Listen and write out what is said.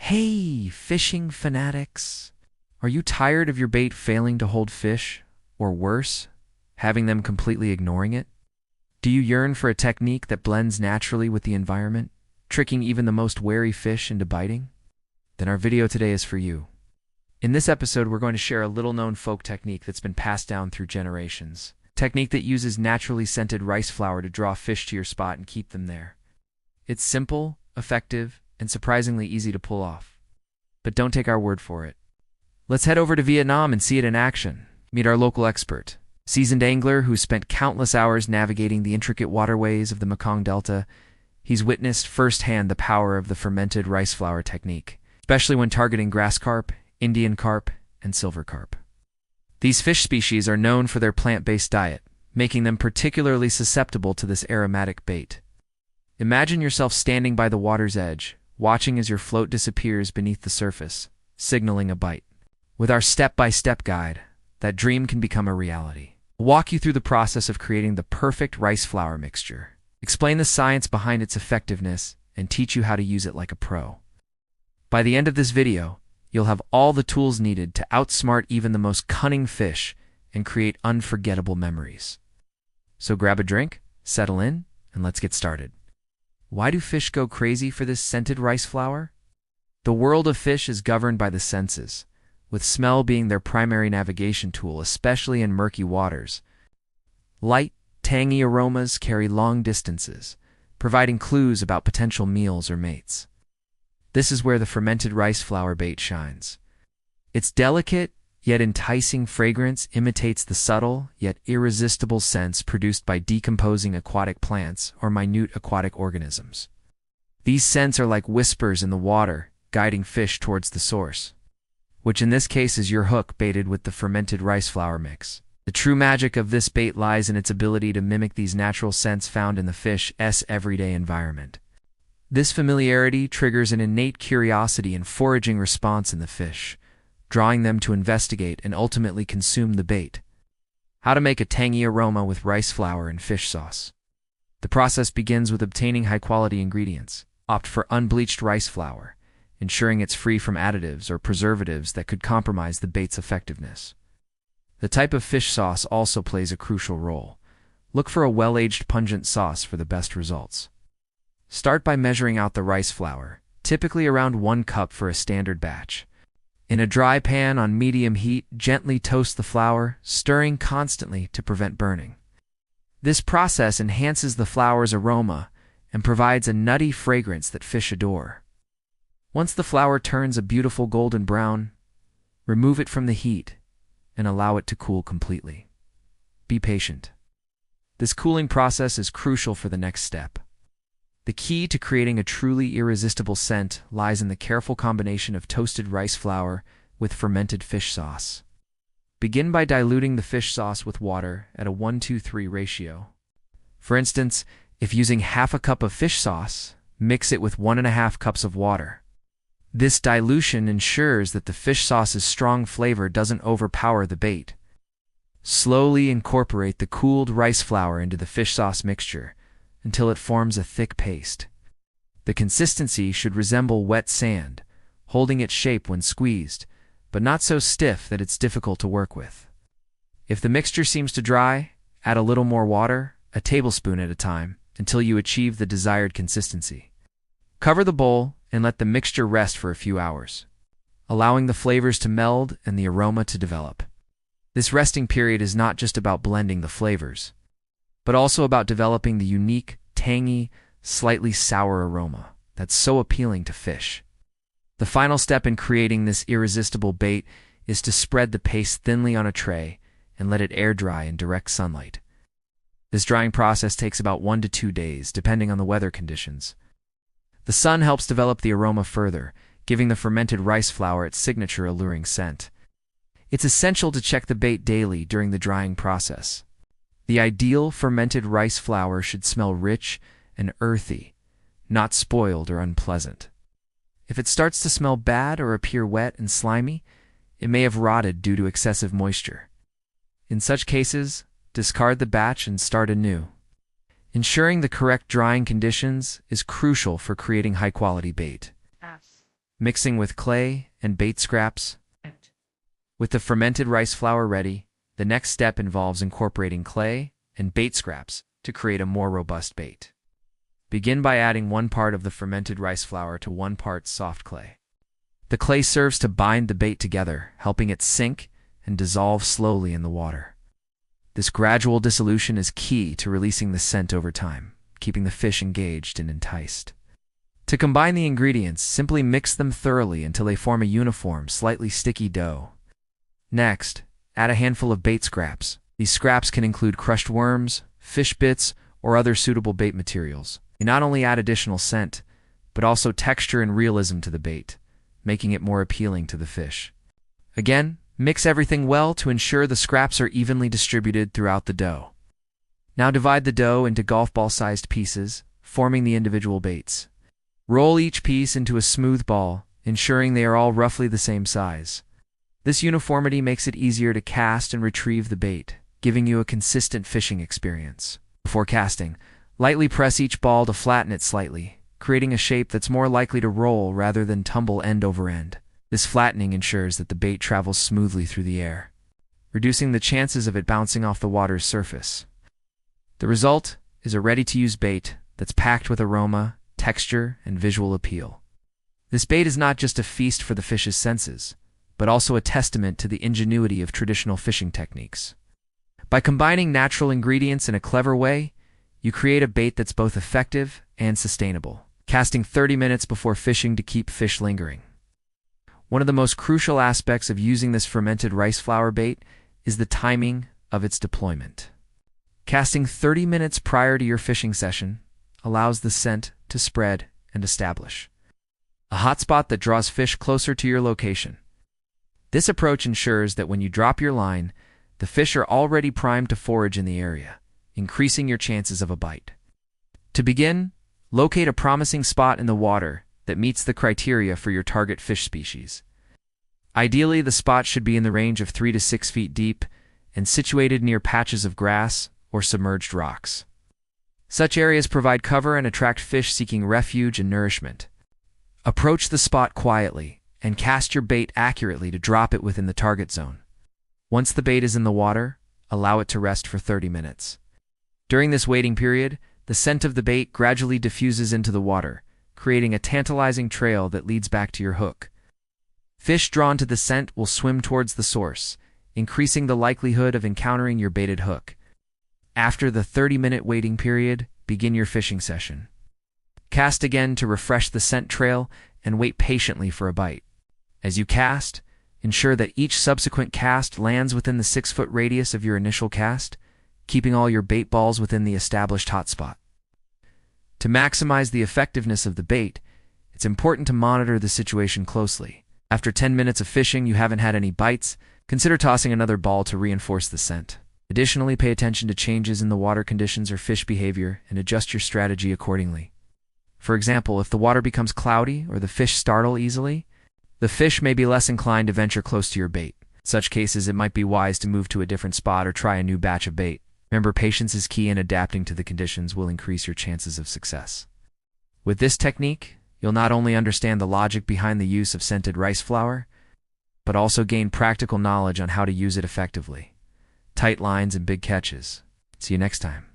Hey, fishing fanatics! Are you tired of your bait failing to hold fish, or worse, having them completely ignoring it? Do you yearn for a technique that blends naturally with the environment, tricking even the most wary fish into biting? Then our video today is for you. In this episode, we're going to share a little-known folk technique that's been passed down through generations. Technique that uses naturally scented rice flour to draw fish to your spot and keep them there. It's simple, effective, and surprisingly easy to pull off. But don't take our word for it. Let's head over to Vietnam and see it in action. Meet our local expert, seasoned angler who's spent countless hours navigating the intricate waterways of the Mekong Delta. He's witnessed firsthand the power of the fermented rice flour technique, especially when targeting grass carp, Indian carp, and silver carp. These fish species are known for their plant-based diet, making them particularly susceptible to this aromatic bait. Imagine yourself standing by the water's edge, watching as your float disappears beneath the surface, signaling a bite. With our step-by-step guide, that dream can become a reality. We'll walk you through the process of creating the perfect rice flour mixture, explain the science behind its effectiveness, and teach you how to use it like a pro. By the end of this video, you'll have all the tools needed to outsmart even the most cunning fish and create unforgettable memories. So grab a drink, settle in, and let's get started. Why do fish go crazy for this scented rice flour? The world of fish is governed by the senses, with smell being their primary navigation tool, especially in murky waters. Light, tangy aromas carry long distances, providing clues about potential meals or mates. This is where the fermented rice flour bait shines. Its delicate, yet enticing fragrance imitates the subtle, yet irresistible scents produced by decomposing aquatic plants or minute aquatic organisms. These scents are like whispers in the water, guiding fish towards the source, which in this case is your hook baited with the fermented rice flour mix. The true magic of this bait lies in its ability to mimic these natural scents found in the fish's everyday environment. This familiarity triggers an innate curiosity and foraging response in the fish, drawing them to investigate and ultimately consume the bait. How to make a tangy aroma with rice flour and fish sauce. The process begins with obtaining high-quality ingredients. Opt for unbleached rice flour, ensuring it's free from additives or preservatives that could compromise the bait's effectiveness. The type of fish sauce also plays a crucial role. Look for a well-aged pungent sauce for the best results. Start by measuring out the rice flour, typically around 1 cup for a standard batch. In a dry pan on medium heat, gently toast the flour, stirring constantly to prevent burning. This process enhances the flour's aroma and provides a nutty fragrance that fish adore. Once the flour turns a beautiful golden brown, remove it from the heat and allow it to cool completely. Be patient. This cooling process is crucial for the next step. The key to creating a truly irresistible scent lies in the careful combination of toasted rice flour with fermented fish sauce. Begin by diluting the fish sauce with water at a 1:3 ratio. For instance, if using half a cup of fish sauce, mix it with 1.5 cups of water. This dilution ensures that the fish sauce's strong flavor doesn't overpower the bait. Slowly incorporate the cooled rice flour into the fish sauce mixture until it forms a thick paste. The consistency should resemble wet sand, holding its shape when squeezed, but not so stiff that it's difficult to work with. If the mixture seems too dry, add a little more water, a tablespoon at a time, until you achieve the desired consistency. Cover the bowl and let the mixture rest for a few hours, allowing the flavors to meld and the aroma to develop. This resting period is not just about blending the flavors, but also about developing the unique, tangy, slightly sour aroma that's so appealing to fish. The final step in creating this irresistible bait is to spread the paste thinly on a tray and let it air dry in direct sunlight. This drying process takes about 1 to 2 days, depending on the weather conditions. The sun helps develop the aroma further, giving the fermented rice flour its signature alluring scent. It's essential to check the bait daily during the drying process. The ideal fermented rice flour should smell rich and earthy, not spoiled or unpleasant. If it starts to smell bad or appear wet and slimy, it may have rotted due to excessive moisture. In such cases, discard the batch and start anew. Ensuring the correct drying conditions is crucial for creating high-quality bait. mixing with clay and bait scraps. With the fermented rice flour ready, the next step involves incorporating clay and bait scraps to create a more robust bait. Begin by adding 1 part of the fermented rice flour to 1 part soft clay. The clay serves to bind the bait together, helping it sink and dissolve slowly in the water. This gradual dissolution is key to releasing the scent over time, keeping the fish engaged and enticed. To combine the ingredients, simply mix them thoroughly until they form a uniform, slightly sticky dough. Next, add a handful of bait scraps. These scraps can include crushed worms, fish bits, or other suitable bait materials. They not only add additional scent, but also texture and realism to the bait, making it more appealing to the fish. Again, mix everything well to ensure the scraps are evenly distributed throughout the dough. Now divide the dough into golf ball-sized pieces, forming the individual baits. Roll each piece into a smooth ball, ensuring they are all roughly the same size. This uniformity makes it easier to cast and retrieve the bait, giving you a consistent fishing experience. Before casting, lightly press each ball to flatten it slightly, creating a shape that's more likely to roll rather than tumble end over end. This flattening ensures that the bait travels smoothly through the air, reducing the chances of it bouncing off the water's surface. The result is a ready-to-use bait that's packed with aroma, texture, and visual appeal. This bait is not just a feast for the fish's senses, but also a testament to the ingenuity of traditional fishing techniques. By combining natural ingredients in a clever way, you create a bait that's both effective and sustainable, casting 30 minutes before fishing to keep fish lingering. One of the most crucial aspects of using this fermented rice flour bait is the timing of its deployment. Casting 30 minutes prior to your fishing session allows the scent to spread and establish a hotspot that draws fish closer to your location. This approach ensures that when you drop your line, the fish are already primed to forage in the area, increasing your chances of a bite. To begin, locate a promising spot in the water that meets the criteria for your target fish species. Ideally, the spot should be in the range of 3 to 6 feet deep and situated near patches of grass or submerged rocks. Such areas provide cover and attract fish seeking refuge and nourishment. Approach the spot quietly and cast your bait accurately to drop it within the target zone. Once the bait is in the water, allow it to rest for 30 minutes. During this waiting period, the scent of the bait gradually diffuses into the water, creating a tantalizing trail that leads back to your hook. Fish drawn to the scent will swim towards the source, increasing the likelihood of encountering your baited hook. After the 30-minute waiting period, begin your fishing session. Cast again to refresh the scent trail and wait patiently for a bite. As you cast, ensure that each subsequent cast lands within the 6-foot radius of your initial cast, keeping all your bait balls within the established hotspot. To maximize the effectiveness of the bait, it's important to monitor the situation closely. After 10 minutes of fishing you haven't had any bites, consider tossing another ball to reinforce the scent. Additionally, pay attention to changes in the water conditions or fish behavior and adjust your strategy accordingly. For example, if the water becomes cloudy or the fish startle easily, the fish may be less inclined to venture close to your bait. In such cases, it might be wise to move to a different spot or try a new batch of bait. Remember, patience is key, and adapting to the conditions will increase your chances of success. With this technique, you'll not only understand the logic behind the use of scented rice flour, but also gain practical knowledge on how to use it effectively. Tight lines and big catches. See you next time.